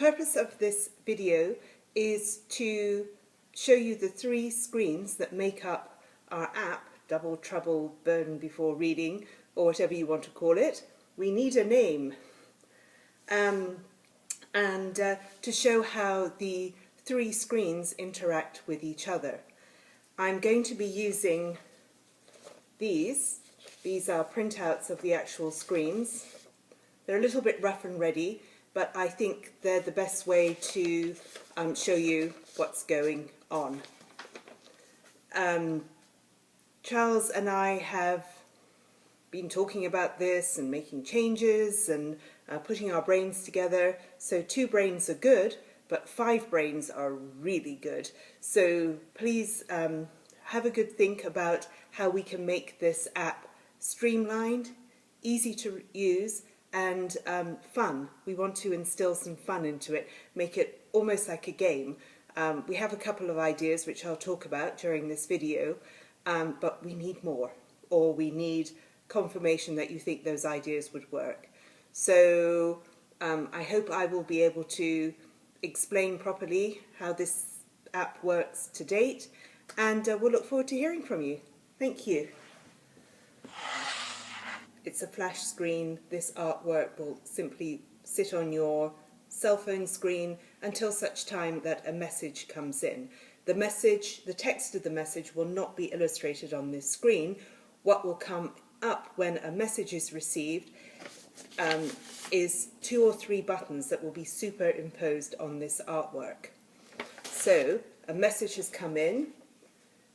purpose of this video is to show you the 3 screens that make up our app, Double Trouble Burn Before Reading, or whatever you want to call it. We need a name. To show how the 3 screens interact with each other. I'm going to be using these. These are printouts of the actual screens. They're a little bit rough and ready, but I think they're the best way to show you what's going on. Charles and I have been talking about this and making changes and putting our brains together. So 2 brains are good, but 5 brains are really good. So please have a good think about how we can make this app streamlined, easy to use, and fun. We want to instill some fun into it, make it almost like a game. We have a couple of ideas which I'll talk about during this video, but we need more, or we need confirmation that you think those ideas would work. So I hope I will be able to explain properly how this app works to date, and we'll look forward to hearing from you. Thank you. It's a flash screen. This artwork will simply sit on your cell phone screen until such time that a message comes in. The message, the text of the message will not be illustrated on this screen. What will come up when a message is received is 2 or 3 buttons that will be superimposed on this artwork. So a message has come in.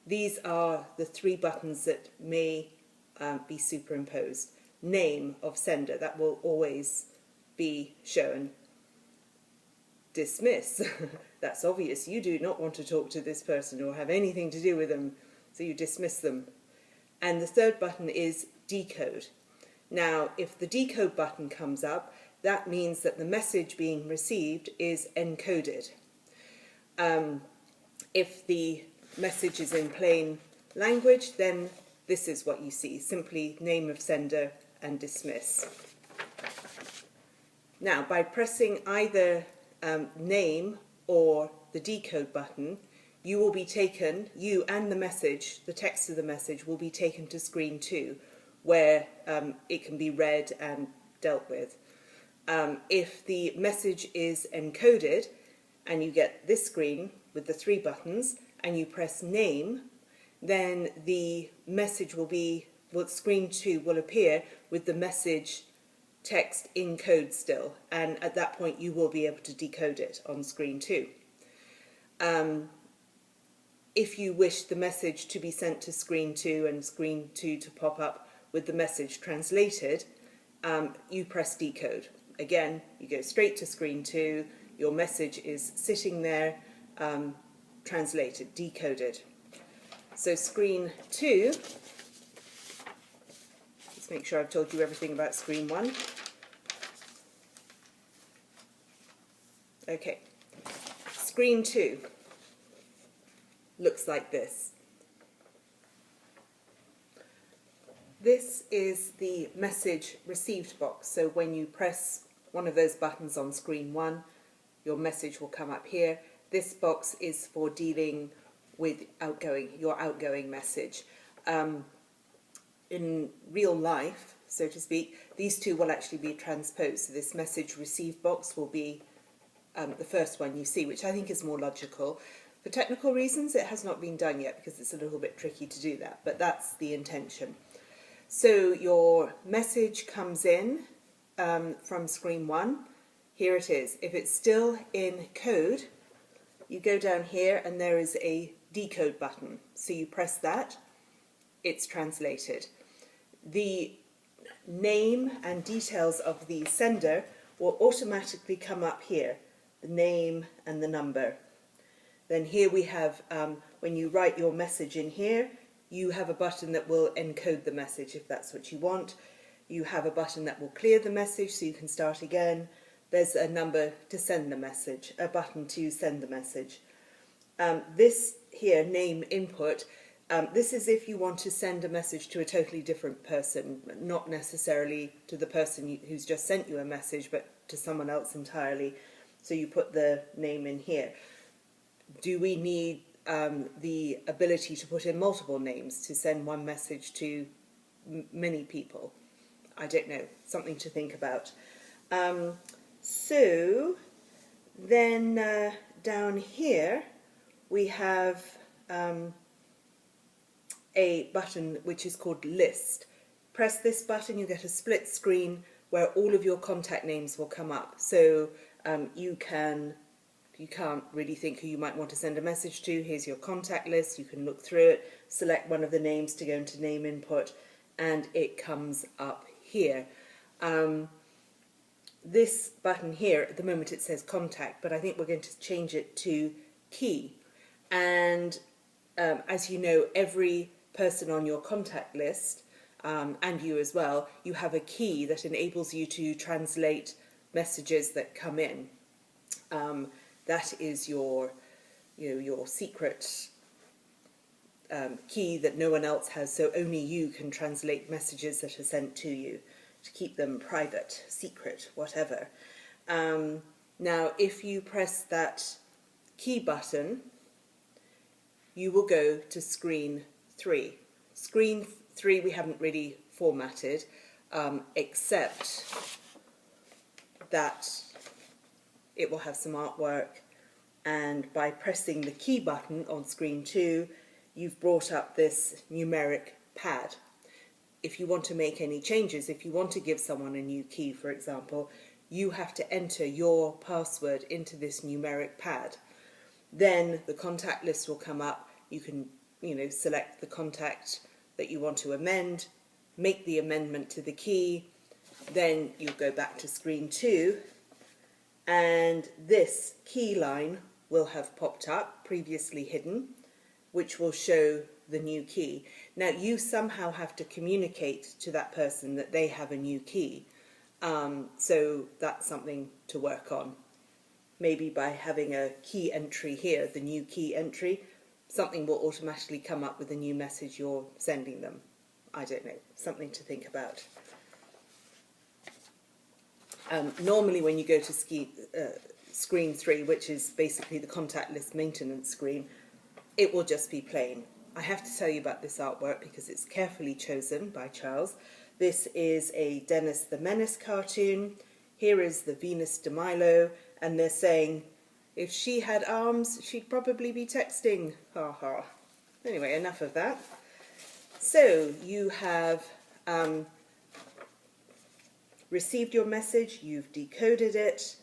These are the 3 buttons that may be superimposed. Name of sender, that will always be shown. Dismiss, that's obvious. You do not want to talk to this person or have anything to do with them, so you dismiss them. And the 3rd button is decode. Now, if the decode button comes up, that means that the message being received is encoded. If the message is in plain language, then this is what you see, simply name of sender and dismiss. Now, by pressing either name or the decode button, you will be taken, you and the message, the text of the message, will be taken to screen 2, where it can be read and dealt with. If the message is encoded, and you get this screen with the 3 buttons, and you press name, then the message will be, screen 2 will appear with the message text in code still, and at that point you will be able to decode it on screen 2. If you wish the message to be sent to screen 2 and screen 2 to pop up with the message translated, you press decode. Again, you go straight to screen 2, your message is sitting there, translated, decoded. So screen 2, let's make sure I've told you everything about screen 1. Okay, screen 2 looks like this. This is the message received box. So when you press one of those buttons on screen 1, your message will come up here. This box is for dealing with your outgoing message. In real life, so to speak, these 2 will actually be transposed. So this message received box will be the first one you see, which I think is more logical. For technical reasons, it has not been done yet because it's a little bit tricky to do that, but that's the intention. So your message comes in from screen 1. Here it is. If it's still in code, you go down here and there is a decode button. So you press that, it's translated. The name and details of the sender will automatically come up here, the name and the number. Then here we have, when you write your message in here, you have a button that will encode the message if that's what you want. You have a button that will clear the message so you can start again. There's a number to send the message, a button to send the message. This here, name input, this is if you want to send a message to a totally different person, not necessarily to the person who's just sent you a message, but to someone else entirely. So you put the name in here. Do we need the ability to put in multiple names to send one message to many people? I don't know, something to think about. So then down here we have a button which is called List. Press this button, you get a split screen where all of your contact names will come up. So you can't really think who you might want to send a message to. Here's your contact list. You can look through it, select one of the names to go into name input, and it comes up here. This button here, at the moment it says contact, but I think we're going to change it to key. And as you know, every person on your contact list, and you as well, you have a key that enables you to translate messages that come in. That is your secret key that no one else has, so only you can translate messages that are sent to you, to keep them private, secret, whatever. Now, if you press that key button, you will go to screen 3. Screen 3 we haven't really formatted, except that it will have some artwork, and by pressing the key button on screen 2, you've brought up this numeric pad. If you want to make any changes, if you want to give someone a new key, for example, you have to enter your password into this numeric pad. Then the contact list will come up. You can, select the contact that you want to amend, make the amendment to the key, then you'll go back to screen 2, and this key line will have popped up, previously hidden, which will show the new key. Now, you somehow have to communicate to that person that they have a new key. So that's something to work on. Maybe by having a key entry here, the new key entry, something will automatically come up with the new message you're sending them. I don't know, something to think about. Normally when you go to screen 3, which is basically the contact list maintenance screen, it will just be plain. I have to tell you about this artwork because it's carefully chosen by Charles. This is a Dennis the Menace cartoon. Here is the Venus de Milo, and they're saying, if she had arms, she'd probably be texting. Ha ha. Anyway, enough of that. So you have received your message, you've decoded it.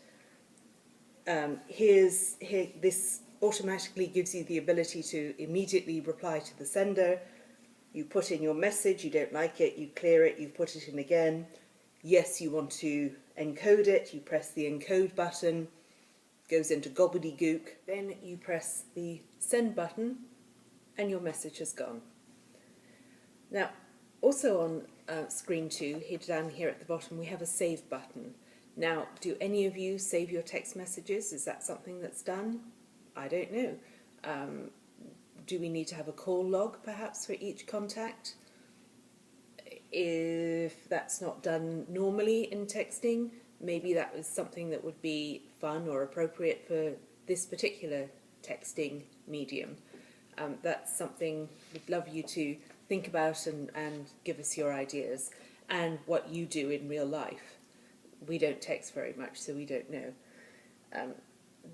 This automatically gives you the ability to immediately reply to the sender. You put in your message, you don't like it, you clear it, you put it in again. Yes, you want to encode it, you press the encode button, goes into gobbledygook, then you press the send button and your message has gone. Now, also on screen 2, down here at the bottom, we have a save button. Now, do any of you save your text messages? Is that something that's done? I don't know. Do we need to have a call log, perhaps, for each contact? If that's not done normally in texting, maybe that was something that would be fun or appropriate for this particular texting medium. That's something we'd love you to think about and give us your ideas and what you do in real life. We don't text very much, so we don't know.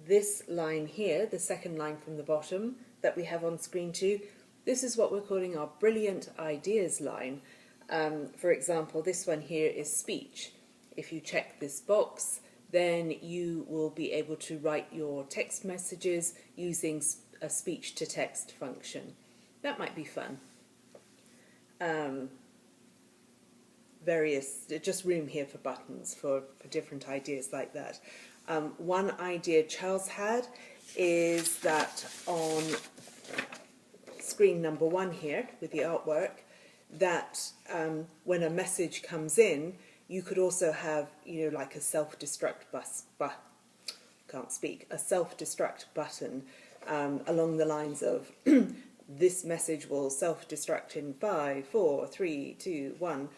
This line here, the second line from the bottom that we have on screen 2, this is what we're calling our brilliant ideas line. For example, this one here is speech. If you check this box, then you will be able to write your text messages using a speech-to-text function. That might be fun. Just room here for buttons for different ideas like that. One idea Charles had is that on screen number 1 here with the artwork, that when a message comes in, you could also have, like a self-destruct a self-destruct button along the lines of this message will self-destruct in 5, 4, 3, 2, 1.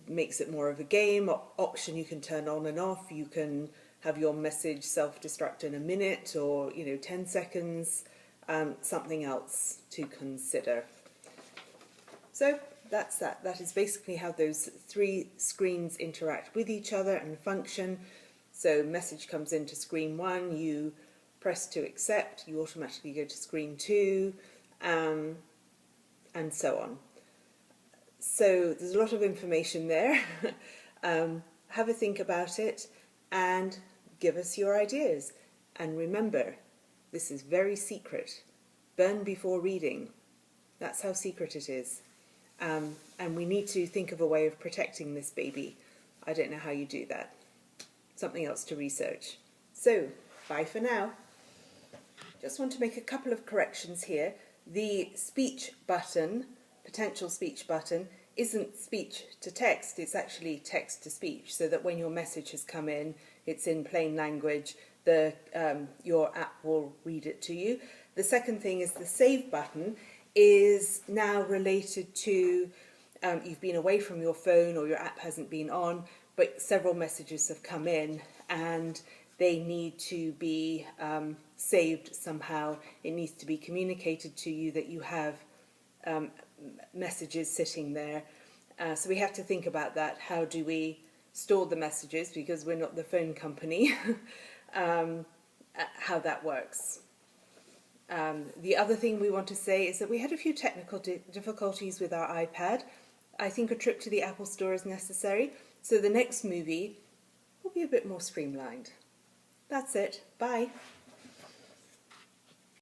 makes it more of a game. Option you can turn on and off. You can have your message self-destruct in a minute or 10 seconds. Something else to consider. So that's that. That is basically how those three screens interact with each other and function. So message comes into screen 1, you press to accept, you automatically go to screen 2, and so on. So there's a lot of information there. Have a think about it and give us your ideas. And remember, this is very secret. Burn before reading. That's how secret it is. And we need to think of a way of protecting this baby. I don't know how you do that. Something else to research. So, bye for now. Just want to make a couple of corrections here. The speech button, potential speech button, isn't speech to text, it's actually text to speech, so that when your message has come in, it's in plain language, your app will read it to you. The second thing is the save button is now related to you've been away from your phone or your app hasn't been on, but several messages have come in and they need to be saved somehow. It needs to be communicated to you that you have messages sitting there. So we have to think about that. How do we store the messages, because we're not the phone company, how that works. The other thing we want to say is that we had a few technical difficulties with our iPad. I think a trip to the Apple Store is necessary, so the next movie will be a bit more streamlined. That's it. Bye.